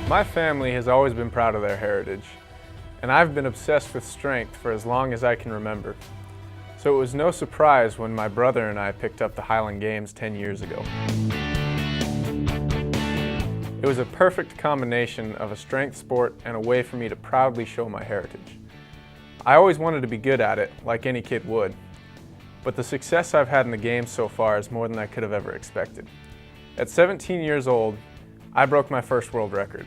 My family has always been proud of their heritage, and I've been obsessed with strength for as long as I can remember. So it was no surprise when my brother and I picked up the Highland Games 10 years ago. It was a perfect combination of a strength sport and a way for me to proudly show my heritage. I always wanted to be good at it, like any kid would, but the success I've had in the games so far is more than I could have ever expected. At 17 years old, I broke my first world record.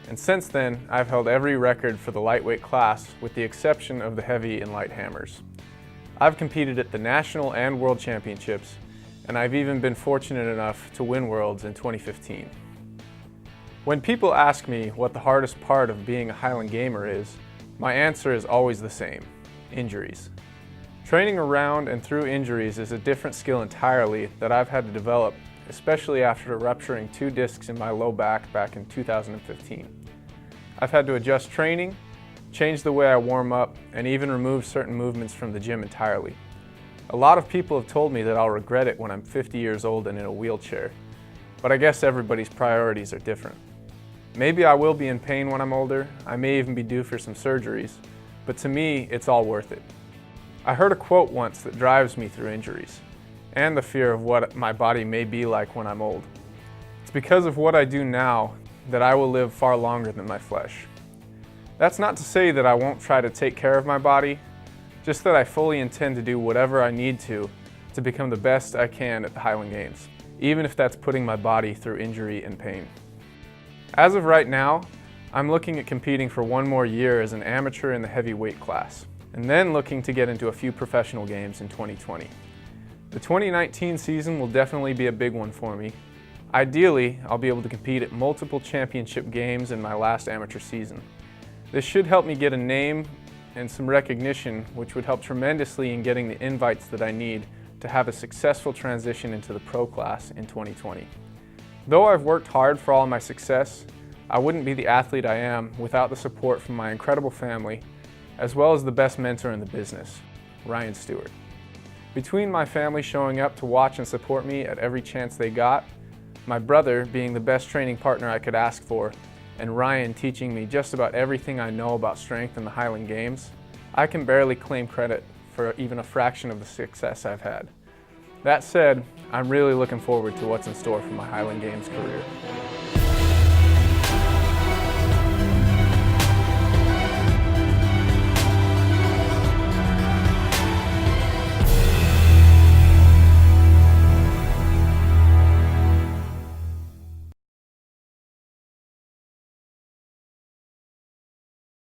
And since then, I've held every record for the lightweight class with the exception of the heavy and light hammers. I've competed at the national and world championships, and I've even been fortunate enough to win worlds in 2015. When people ask me what the hardest part of being a Highland gamer is, my answer is always the same: injuries. Training around and through injuries is a different skill entirely that I've had to develop, especially after rupturing 2 discs in my low back in 2015. I've had to adjust training, change the way I warm up, and even remove certain movements from the gym entirely. A lot of people have told me that I'll regret it when I'm 50 years old and in a wheelchair, but I guess everybody's priorities are different. Maybe I will be in pain when I'm older, I may even be due for some surgeries, but to me, it's all worth it. I heard a quote once that drives me through injuries, and the fear of what my body may be like when I'm old. It's because of what I do now that I will live far longer than my flesh. That's not to say that I won't try to take care of my body, just that I fully intend to do whatever I need to become the best I can at the Highland Games, even if that's putting my body through injury and pain. As of right now, I'm looking at competing for 1 more year as an amateur in the heavyweight class, and then looking to get into a few professional games in 2020. The 2019 season will definitely be a big one for me. Ideally, I'll be able to compete at multiple championship games in my last amateur season. This should help me get a name and some recognition, which would help tremendously in getting the invites that I need to have a successful transition into the pro class in 2020. Though I've worked hard for all my success, I wouldn't be the athlete I am without the support from my incredible family, as well as the best mentor in the business, Ryan Stewart. Between my family showing up to watch and support me at every chance they got, my brother being the best training partner I could ask for, and Ryan teaching me just about everything I know about strength in the Highland Games, I can barely claim credit for even a fraction of the success I've had. That said, I'm really looking forward to what's in store for my Highland Games career.